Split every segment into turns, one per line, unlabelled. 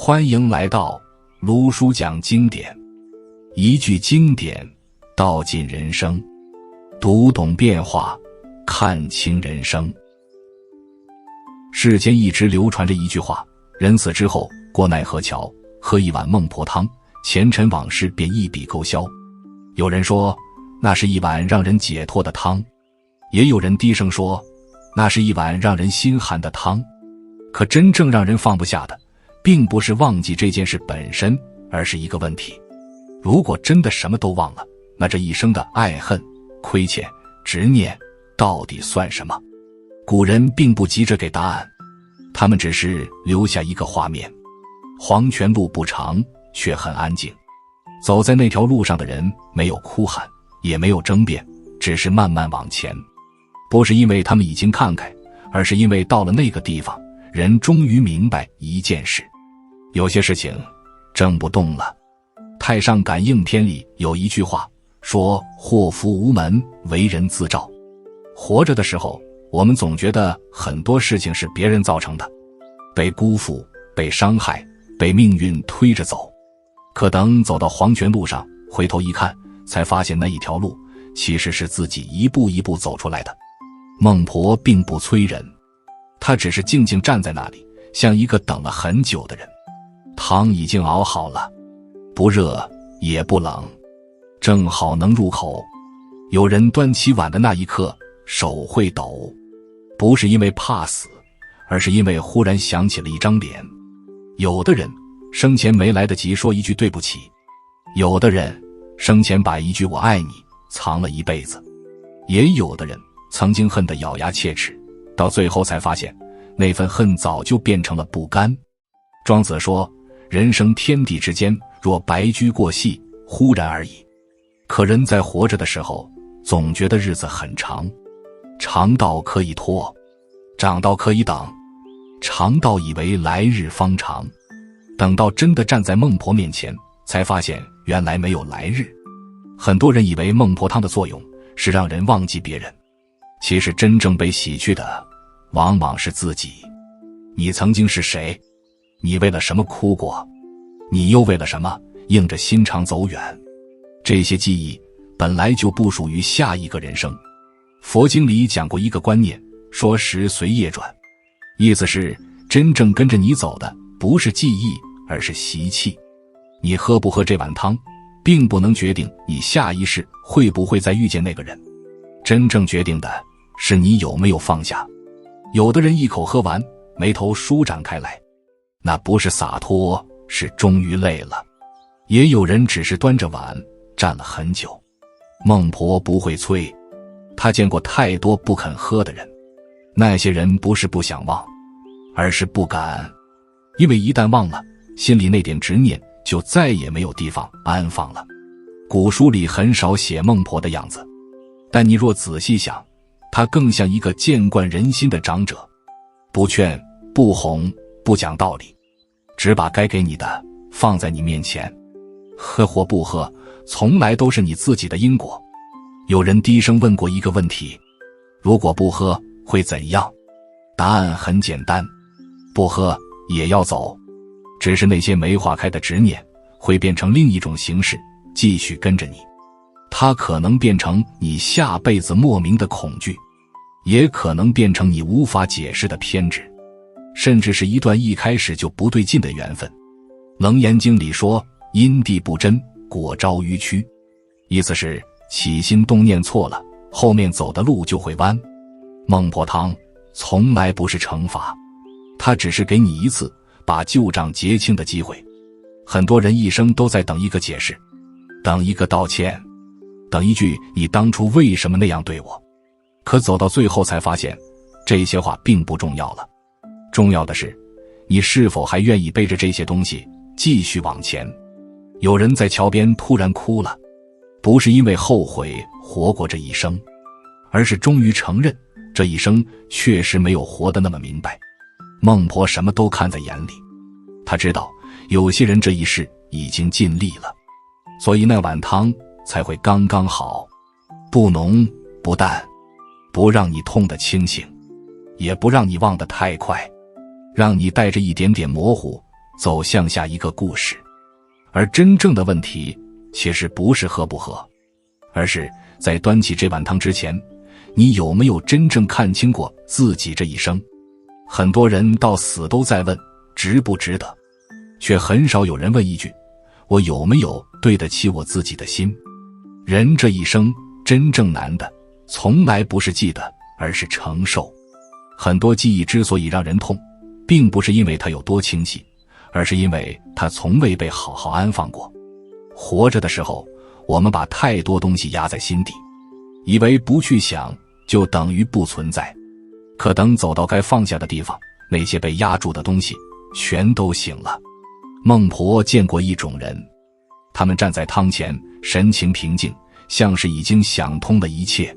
欢迎来到卢叔讲经典，一句经典道尽人生，读懂变化，看清人生。世间一直流传着一句话，人死之后过奈何桥，喝一碗孟婆汤，前尘往事便一笔勾销。有人说那是一碗让人解脱的汤，也有人低声说那是一碗让人心寒的汤。可真正让人放不下的，并不是忘记这件事本身，而是一个问题：如果真的什么都忘了，那这一生的爱恨、亏欠、执念到底算什么？古人并不急着给答案，他们只是留下一个画面：黄泉路不长，却很安静。走在那条路上的人没有哭喊，也没有争辩，只是慢慢往前。不是因为他们已经看开，而是因为到了那个地方，人终于明白一件事：有些事情争不动了。太上感应篇里有一句话说：祸福无门，为人自照。活着的时候，我们总觉得很多事情是别人造成的，被辜负，被伤害，被命运推着走。可等走到黄泉路上，回头一看，才发现那一条路其实是自己一步一步走出来的。孟婆并不催人，她只是静静站在那里，像一个等了很久的人。汤已经熬好了，不热也不冷，正好能入口。有人端起碗的那一刻手会抖，不是因为怕死，而是因为忽然想起了一张脸。有的人生前没来得及说一句对不起，有的人生前把一句我爱你藏了一辈子，也有的人曾经恨得咬牙切齿，到最后才发现那份恨早就变成了不甘。庄子说，人生天地之间，若白驹过隙，忽然而已。可人在活着的时候，总觉得日子很长，长到可以拖，长到可以等，长到以为来日方长。等到真的站在孟婆面前，才发现原来没有来日。很多人以为孟婆汤的作用是让人忘记别人，其实真正被洗去的往往是自己。你曾经是谁？你为了什么哭过？你又为了什么硬着心肠走远？这些记忆本来就不属于下一个人生。佛经里讲过一个观念，说时随业转，意思是真正跟着你走的不是记忆，而是习气。你喝不喝这碗汤，并不能决定你下一世会不会再遇见那个人，真正决定的是你有没有放下。有的人一口喝完，眉头舒展开来，那不是洒脱，是终于累了。也有人只是端着碗站了很久。孟婆不会催，她见过太多不肯喝的人。那些人不是不想忘，而是不敢，因为一旦忘了，心里那点执念就再也没有地方安放了。古书里很少写孟婆的样子，但你若仔细想，她更像一个见惯人心的长者，不劝不哄不讲道理，只把该给你的放在你面前。喝或不喝，从来都是你自己的因果。有人低声问过一个问题：如果不喝会怎样？答案很简单，不喝也要走，只是那些没化开的执念会变成另一种形式，继续跟着你。它可能变成你下辈子莫名的恐惧，也可能变成你无法解释的偏执，甚至是一段一开始就不对劲的缘分。楞严经里说，因地不真，果招迂曲，意思是起心动念错了，后面走的路就会弯。孟婆汤从来不是惩罚，它只是给你一次把旧账结清的机会。很多人一生都在等一个解释，等一个道歉，等一句你当初为什么那样对我。可走到最后才发现，这些话并不重要了，重要的是你是否还愿意背着这些东西继续往前。有人在桥边突然哭了，不是因为后悔活过这一生，而是终于承认这一生确实没有活得那么明白。孟婆什么都看在眼里，她知道有些人这一世已经尽力了，所以那碗汤才会刚刚好，不浓不淡，不让你痛得清醒，也不让你忘得太快，让你带着一点点模糊走向下一个故事。而真正的问题其实不是喝不喝，而是在端起这碗汤之前，你有没有真正看清过自己这一生？很多人到死都在问值不值得，却很少有人问一句，我有没有对得起我自己的心？人这一生真正难的从来不是记得，而是承受。很多记忆之所以让人痛，并不是因为它有多清晰，而是因为它从未被好好安放过。活着的时候，我们把太多东西压在心底，以为不去想就等于不存在。可等走到该放下的地方，那些被压住的东西全都醒了。孟婆见过一种人，他们站在汤前，神情平静，像是已经想通了一切。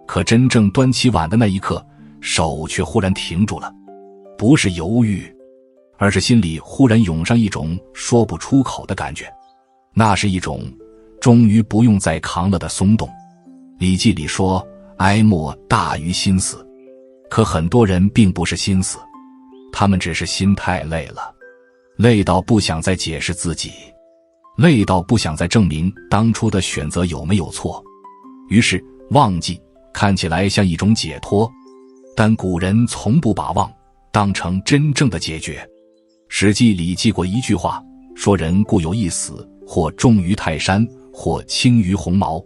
可真正端起碗的那一刻，手却忽然停住了，不是犹豫，而是心里忽然涌上一种说不出口的感觉。那是一种终于不用再扛了的松动。礼记里说，哀莫大于心死。可很多人并不是心死，他们只是心太累了，累到不想再解释自己，累到不想再证明当初的选择有没有错。于是忘记看起来像一种解脱，但古人从不把忘当成真正的解决。史记里记过一句话，说人固有一死，或重于泰山，或轻于鸿毛。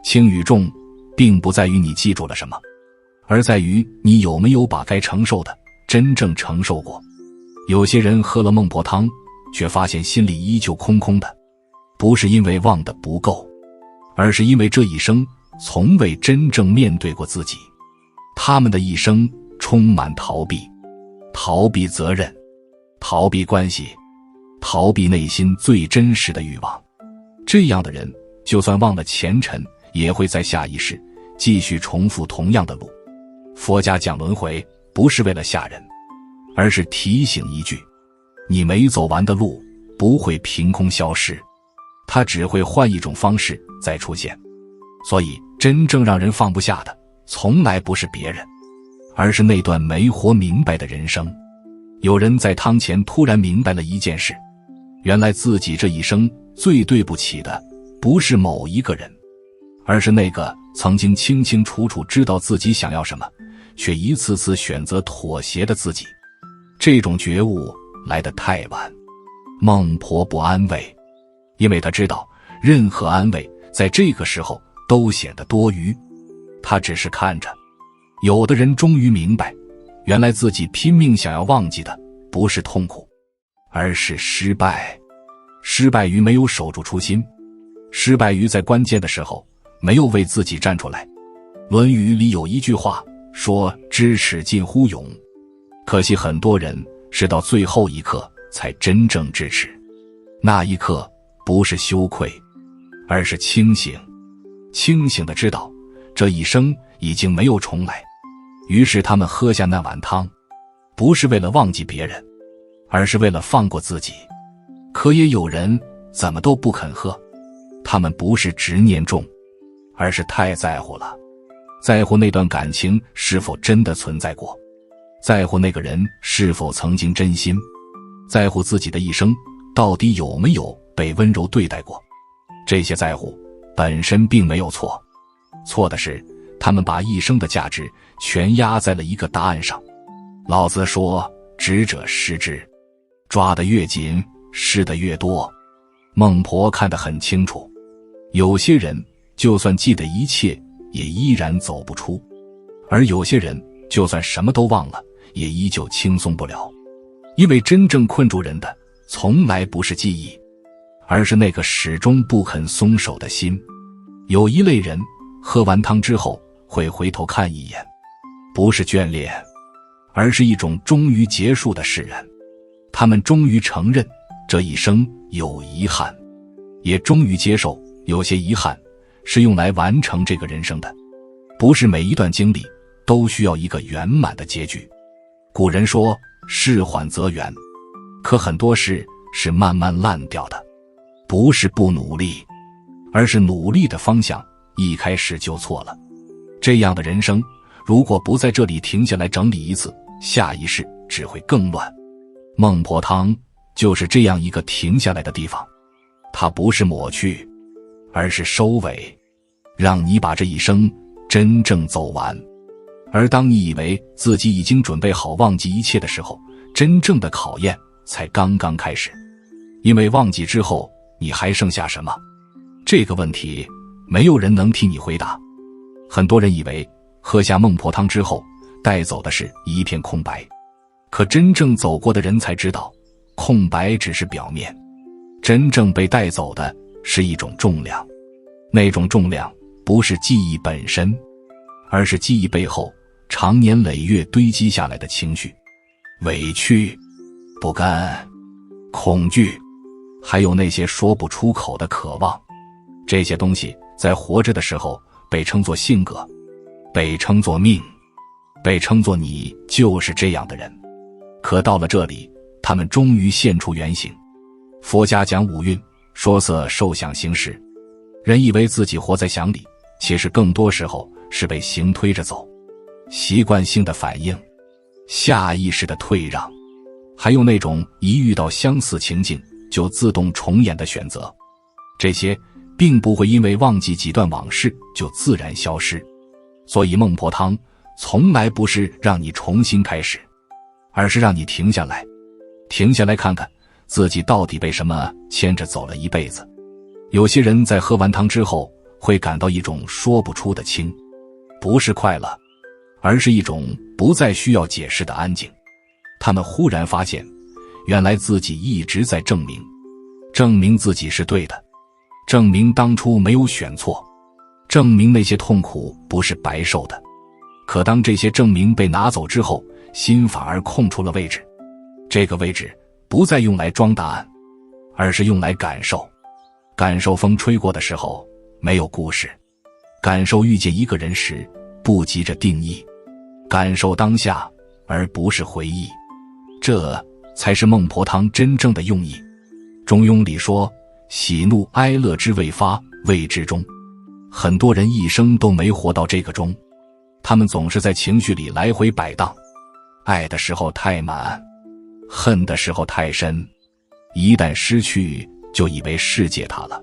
轻与重并不在于你记住了什么，而在于你有没有把该承受的真正承受过。有些人喝了孟婆汤，却发现心里依旧空空的，不是因为忘得不够，而是因为这一生从未真正面对过自己。他们的一生充满逃避，逃避责任，逃避关系，逃避内心最真实的欲望。这样的人就算忘了前尘，也会在下一世继续重复同样的路。佛家讲轮回，不是为了吓人，而是提醒一句，你没走完的路不会凭空消失，它只会换一种方式再出现。所以真正让人放不下的，从来不是别人，而是那段没活明白的人生。有人在汤前突然明白了一件事，原来自己这一生最对不起的不是某一个人，而是那个曾经清清楚楚知道自己想要什么，却一次次选择妥协的自己。这种觉悟来得太晚。孟婆不安慰，因为她知道任何安慰在这个时候都显得多余。她只是看着，有的人终于明白，原来自己拼命想要忘记的不是痛苦，而是失败。失败于没有守住初心，失败于在关键的时候没有为自己站出来。论语里有一句话说，知耻近乎勇。可惜很多人是到最后一刻才真正知耻，那一刻不是羞愧，而是清醒。清醒地知道这一生已经没有重来。于是他们喝下那碗汤，不是为了忘记别人，而是为了放过自己。可也有人怎么都不肯喝，他们不是执念重，而是太在乎了，在乎那段感情是否真的存在过，在乎那个人是否曾经真心，在乎自己的一生到底有没有被温柔对待过。这些在乎本身并没有错，错的是他们把一生的价值全压在了一个答案上。老子说，执者失之，抓得越紧，失得越多。孟婆看得很清楚，有些人就算记得一切也依然走不出，而有些人就算什么都忘了也依旧轻松不了。因为真正困住人的从来不是记忆，而是那个始终不肯松手的心。有一类人喝完汤之后会回头看一眼，不是眷恋，而是一种终于结束的释然。他们终于承认这一生有遗憾，也终于接受有些遗憾是用来完成这个人生的。不是每一段经历都需要一个圆满的结局。古人说，事缓则圆，可很多事是慢慢烂掉的，不是不努力，而是努力的方向一开始就错了。这样的人生，如果不在这里停下来整理一次，下一世只会更乱。孟婆汤就是这样一个停下来的地方，它不是抹去，而是收尾，让你把这一生真正走完。而当你以为自己已经准备好忘记一切的时候，真正的考验才刚刚开始。因为忘记之后，你还剩下什么？这个问题，没有人能替你回答。很多人以为喝下孟婆汤之后，带走的是一片空白，可真正走过的人才知道，空白只是表面，真正被带走的是一种重量。那种重量不是记忆本身，而是记忆背后长年累月堆积下来的情绪，委屈、不甘、恐惧，还有那些说不出口的渴望。这些东西在活着的时候被称作性格，被称作命，被称作你就是这样的人。可到了这里，他们终于现出原形。佛家讲五蕴，说色受想行识。人以为自己活在想里，其实更多时候是被形推着走。习惯性的反应，下意识的退让，还有那种一遇到相似情境就自动重演的选择，这些并不会因为忘记几段往事就自然消失。所以孟婆汤从来不是让你重新开始，而是让你停下来，停下来看看自己到底被什么牵着走了一辈子。有些人在喝完汤之后会感到一种说不出的轻，不是快乐，而是一种不再需要解释的安静。他们忽然发现，原来自己一直在证明自己是对的，证明当初没有选错，证明那些痛苦不是白受的。可当这些证明被拿走之后，心反而空出了位置。这个位置不再用来装答案，而是用来感受。感受风吹过的时候，没有故事；感受遇见一个人时，不急着定义；感受当下，而不是回忆。这才是孟婆汤真正的用意。中庸里说，喜怒哀乐之未发，谓之中。很多人一生都没活到这个中，他们总是在情绪里来回摆荡，爱的时候太满，恨的时候太深，一旦失去就以为世界塌了。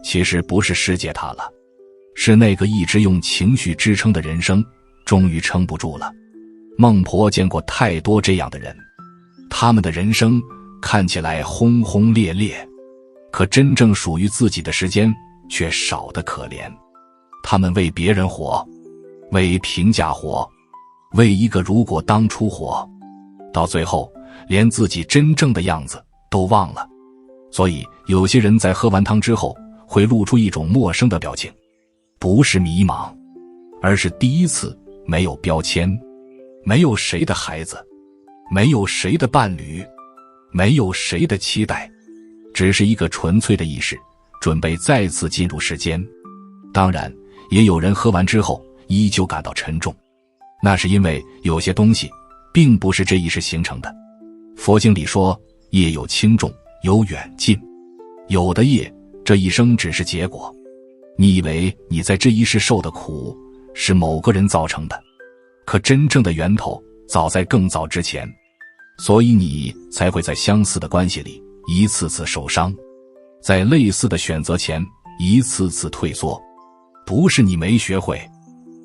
其实不是世界塌了，是那个一直用情绪支撑的人生终于撑不住了。孟婆见过太多这样的人，他们的人生看起来轰轰烈烈，可真正属于自己的时间却少得可怜。他们为别人活，为评价活，为一个如果当初活，到最后连自己真正的样子都忘了。所以有些人在喝完汤之后会露出一种陌生的表情，不是迷茫，而是第一次没有标签，没有谁的孩子，没有谁的伴侣，没有谁的期待，只是一个纯粹的意识，准备再次进入世间。当然也有人喝完之后依旧感到沉重，那是因为有些东西并不是这一世形成的。佛经里说，业有轻重，有远近，有的业这一生只是结果。你以为你在这一世受的苦是某个人造成的，可真正的源头早在更早之前，所以你才会在相似的关系里一次次受伤，在类似的选择前一次次退缩。不是你没学会，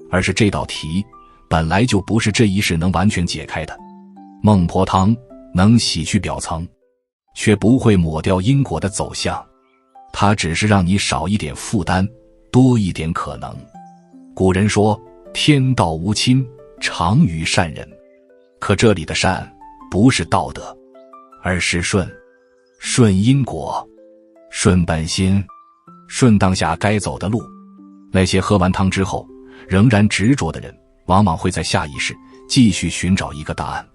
而是这道题本来就不是这一世能完全解开的。孟婆汤能洗去表层，却不会抹掉因果的走向，它只是让你少一点负担，多一点可能。古人说，天道无亲，常与善人。可这里的善不是道德，而是顺因果，顺本心，顺当下该走的路。那些喝完汤之后仍然执着的人，往往会在下意识继续寻找一个答案。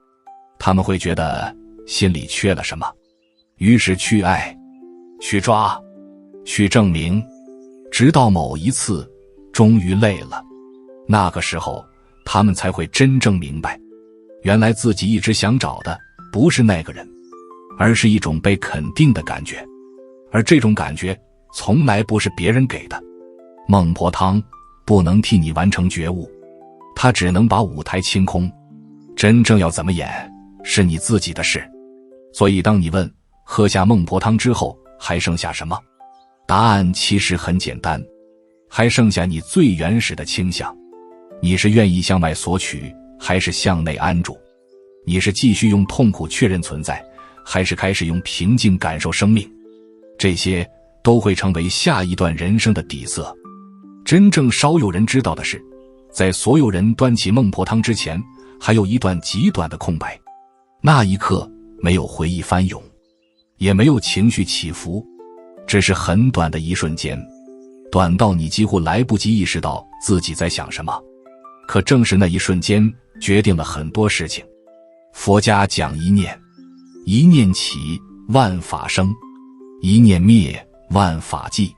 他们会觉得心里缺了什么，于是去爱，去抓，去证明，直到某一次终于累了，那个时候他们才会真正明白，原来自己一直想找的不是那个人，而是一种被肯定的感觉。而这种感觉从来不是别人给的。孟婆汤不能替你完成觉悟，它只能把舞台清空，真正要怎么演是你自己的事。所以当你问喝下孟婆汤之后还剩下什么？答案其实很简单，还剩下你最原始的倾向。你是愿意向外索取，还是向内安住？你是继续用痛苦确认存在，还是开始用平静感受生命？这些都会成为下一段人生的底色。真正少有人知道的是，在所有人端起孟婆汤之前，还有一段极短的空白。那一刻没有回忆翻涌，也没有情绪起伏，只是很短的一瞬间，短到你几乎来不及意识到自己在想什么。可正是那一瞬间决定了很多事情。佛家讲一念，一念起万法生，一念灭万法寂。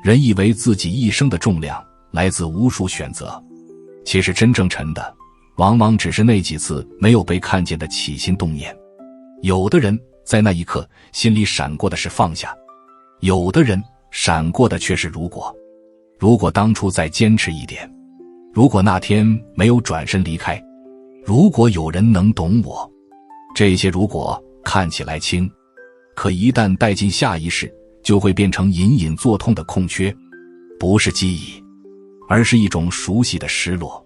人以为自己一生的重量来自无数选择，其实真正沉的往往只是那几次没有被看见的起心动念。有的人在那一刻心里闪过的是放下，有的人闪过的却是如果。如果当初再坚持一点，如果那天没有转身离开，如果有人能懂我。这些如果看起来轻，可一旦带进下意识，就会变成隐隐作痛的空缺，不是记忆，而是一种熟悉的失落。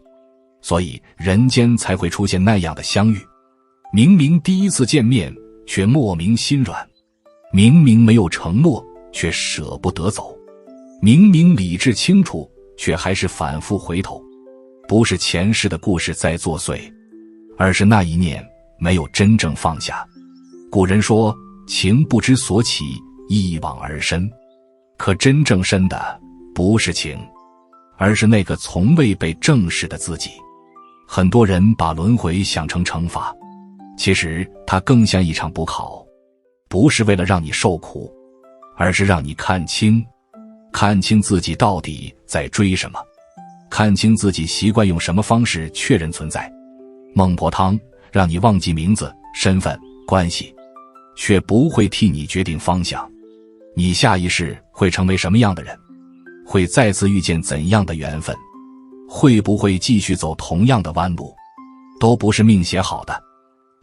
所以人间才会出现那样的相遇，明明第一次见面却莫名心软，明明没有承诺却舍不得走，明明理智清楚却还是反复回头。不是前世的故事在作祟，而是那一念没有真正放下。古人说情不知所起，一往而深。可真正深的不是情，而是那个从未被正视的自己。很多人把轮回想成惩罚，其实它更像一场补考，不是为了让你受苦，而是让你看清自己到底在追什么，看清自己习惯用什么方式确认存在。孟婆汤让你忘记名字、身份、关系，却不会替你决定方向。你下一世会成为什么样的人？会再次遇见怎样的缘分？会不会继续走同样的弯路？都不是命写好的，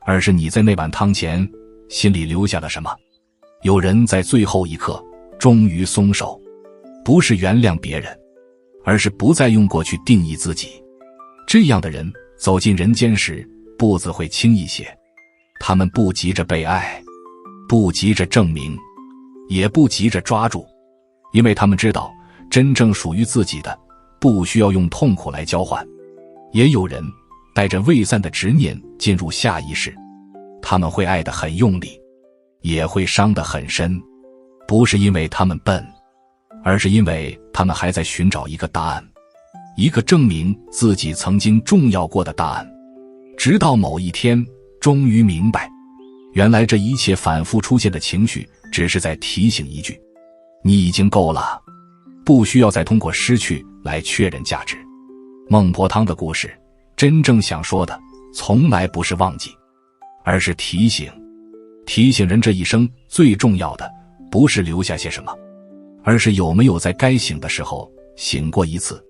而是你在那碗汤前心里留下了什么。有人在最后一刻终于松手，不是原谅别人，而是不再用过去定义自己。这样的人走进人间时步子会轻一些，他们不急着被爱，不急着证明，也不急着抓住，因为他们知道真正属于自己的不需要用痛苦来交换。也有人带着未散的执念进入下一世，他们会爱得很用力，也会伤得很深，不是因为他们笨，而是因为他们还在寻找一个答案，一个证明自己曾经重要过的答案。直到某一天终于明白，原来这一切反复出现的情绪只是在提醒一句，你已经够了，不需要再通过失去来确认价值。孟婆汤的故事真正想说的从来不是忘记，而是提醒。提醒人这一生最重要的不是留下些什么，而是有没有在该醒的时候醒过一次。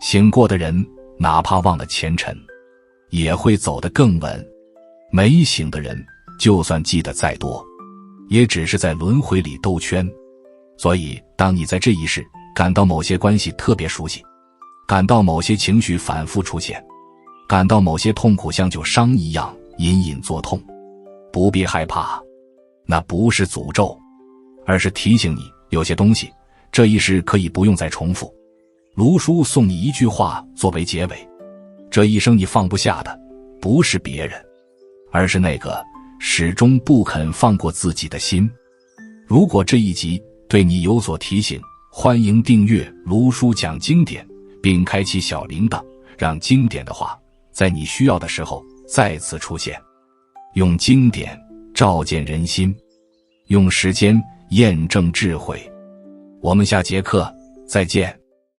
醒过的人哪怕忘了前尘，也会走得更稳。没醒的人就算记得再多，也只是在轮回里兜圈。所以当你在这一世感到某些关系特别熟悉，感到某些情绪反复出现，感到某些痛苦像旧伤一样隐隐作痛，不必害怕，那不是诅咒，而是提醒你有些东西这一世可以不用再重复。卢叔送你一句话作为结尾，这一生你放不下的不是别人，而是那个始终不肯放过自己的心。如果这一集对你有所提醒，欢迎订阅卢叔讲经典，并开启小铃铛，让经典的话在你需要的时候再次出现。用经典照见人心，用时间验证智慧。我们下节课再见。